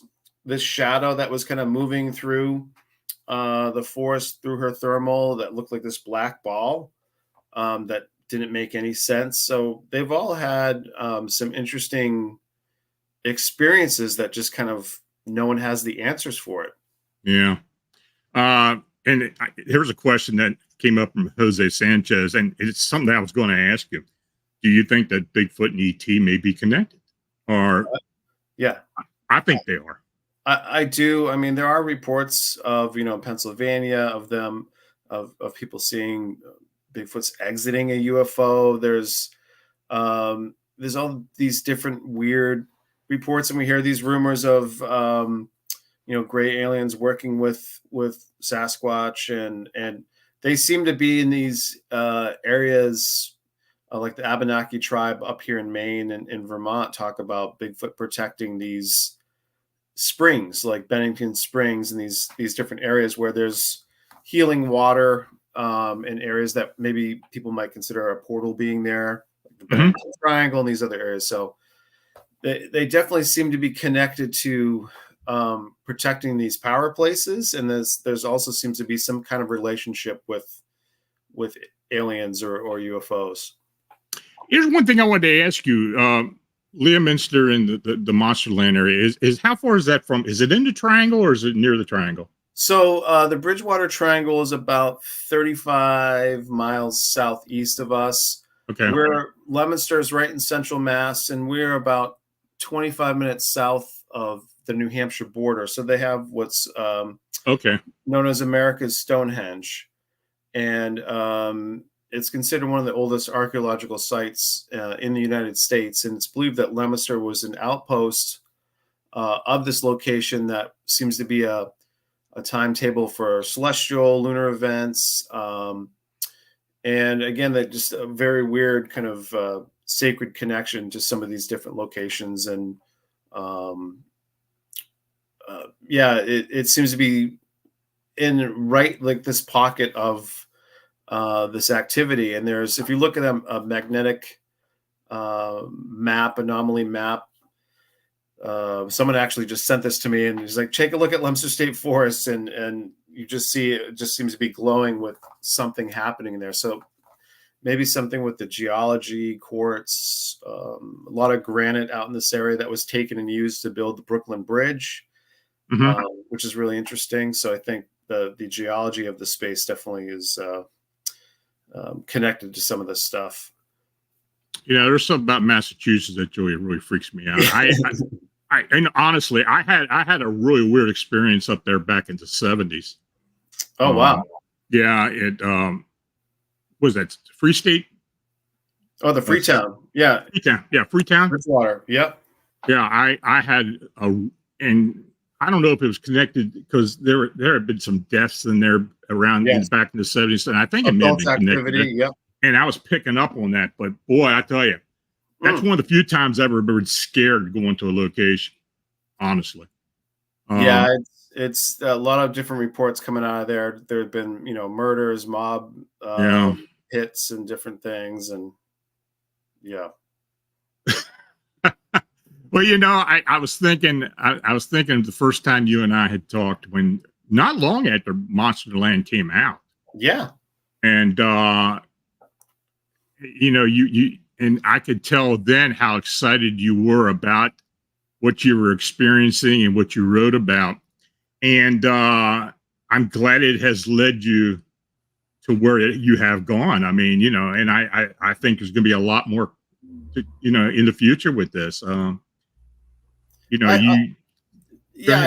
shadow that was kind of moving through the forest through her thermal that looked like this black ball that didn't make any sense. So they've all had some interesting experiences that just kind of no one has the answers for it. Yeah. Here's a question that came up from Jose Sanchez, and it's something that I was going to ask you. Do you think that Bigfoot and ET may be connected? Or yeah, I think they are. I do. I mean, there are reports of, Pennsylvania, of them, of people seeing Bigfoot's exiting a UFO. There's all these different weird reports, and we hear these rumors of gray aliens working with Sasquatch, and they seem to be in these areas like the Abenaki tribe up here in Maine and in Vermont talk about Bigfoot protecting these springs like Bennington Springs and these different areas where there's healing water in areas that maybe people might consider a portal being there, like the Bennington Triangle and these other areas. So they definitely seem to be connected to protecting these power places, and there's also seems to be some kind of relationship with aliens or UFOs. Here's one thing I wanted to ask you. Leominster and the Monsterland area is how far is that from? Is it in the triangle or is it near the triangle? So the Bridgewater Triangle is about 35 miles southeast of us. Okay. Leominster is right in central Mass, and we're about 25 minutes south of the New Hampshire border. So they have what's known as America's Stonehenge, and it's considered one of the oldest archaeological sites in the United States. And it's believed that Leominster was an outpost of this location that seems to be a timetable for celestial lunar events. And again, that just a very weird kind of sacred connection to some of these different locations. And it seems to be in right like this pocket of this activity. And if you look at a magnetic anomaly map, someone actually just sent this to me, and he's like, take a look at Leominster State Forest, and you just see it just seems to be glowing with something happening there. So maybe something with the geology, quartz, a lot of granite out in this area that was taken and used to build the Brooklyn Bridge, which is really interesting. So I think the geology of the space definitely is connected to some of this stuff. Yeah, there's something about Massachusetts that really freaks me out. And honestly, I had a really weird experience up there back in the 70s. Oh wow! Yeah, it was that Free State. Oh, the Freetown. Yeah, Freetown. Yeah, Freetown. Bridgewater. Yep. Yeah, I had and I don't know if it was connected because there had been some deaths in there around back in the 70s, and I think it may have been connected. Yep. And I was picking up on that, but boy, I tell you, that's one of the few times I've ever been scared going to a location. Honestly, it's a lot of different reports coming out of there. There have been murders, mob hits, and different things, and yeah. Well, I was thinking, I was thinking the first time you and I had talked when not long after Monsterland came out. Yeah. And, you and I could tell then how excited you were about what you were experiencing and what you wrote about. And I'm glad it has led you to where you have gone. I mean, and I think there's going to be a lot more, in the future with this. I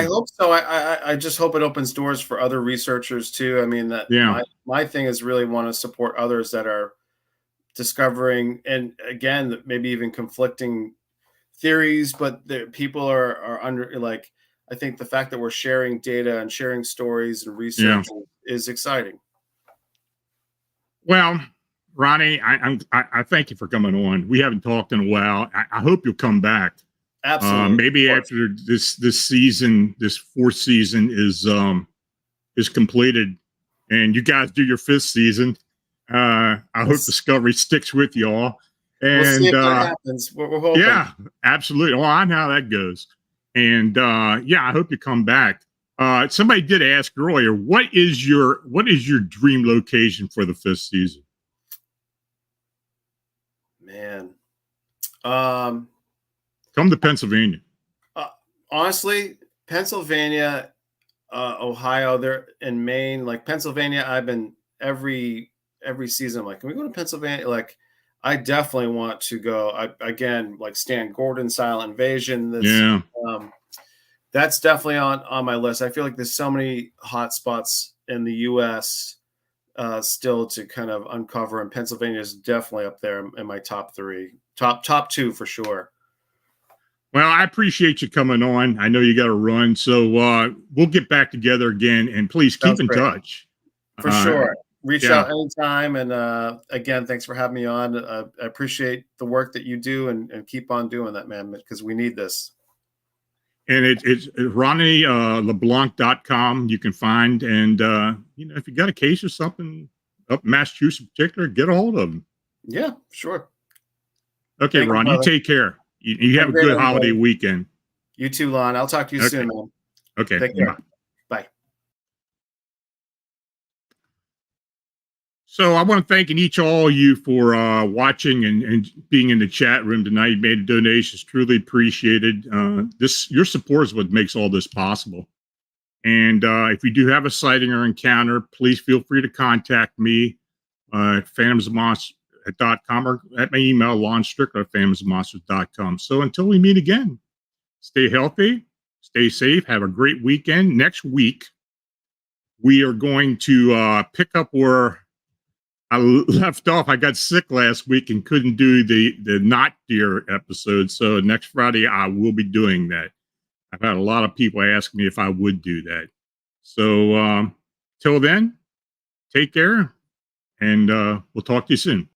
hope so. I just hope it opens doors for other researchers too. I mean, my thing is really want to support others that are discovering, and again, maybe even conflicting theories, but people are under, like, I think the fact that we're sharing data and sharing stories and research is exciting. Well, Ronnie, I thank you for coming on. We haven't talked in a while. I hope you'll come back. Absolutely. Maybe after this season, this fourth season is completed, and you guys do your fifth season. I hope Discovery sticks with y'all. And we'll see if that happens. We're hoping. Yeah, absolutely. Well, I know how that goes. And I hope you come back. Somebody did ask earlier, what is your dream location for the fifth season? Man. Come to Pennsylvania. Honestly, Pennsylvania, Ohio, they're in Maine. Like Pennsylvania, I've been every season. I'm like, can we go to Pennsylvania? Like, I definitely want to go. Again, like Stan Gordon, Silent Invasion. Yeah. That's definitely on my list. I feel like there's so many hot spots in the U.S. Still to kind of uncover, and Pennsylvania is definitely up there in my top three, top two for sure. Well, I appreciate you coming on. I know you got to run, so we'll get back together again, and please keep in touch. For sure. Reach out anytime. And again, thanks for having me on. I appreciate the work that you do, and keep on doing that, man, because we need this. And it's RonnyLeBlanc.com you can find. And, if you got a case or something up in Massachusetts in particular, get a hold of them. Yeah, sure. Okay, Ron, you take care. You have a good holiday weekend. You too, Lon. I'll talk to you soon, man. Okay. Take care. Bye. So I want to thank all you for watching and being in the chat room tonight. You made donations, truly appreciated. Your support is what makes all this possible. And if you do have a sighting or encounter, please feel free to contact me at phantomsmonsters.com or at my email, Lon Strickler at phantomsmonsters.com. So until we meet again, stay healthy, stay safe, have a great weekend. Next week, we are going to pick up where I left off. I got sick last week and couldn't do the not deer episode. So next Friday, I will be doing that. I've had a lot of people ask me if I would do that. So till then, take care, and we'll talk to you soon.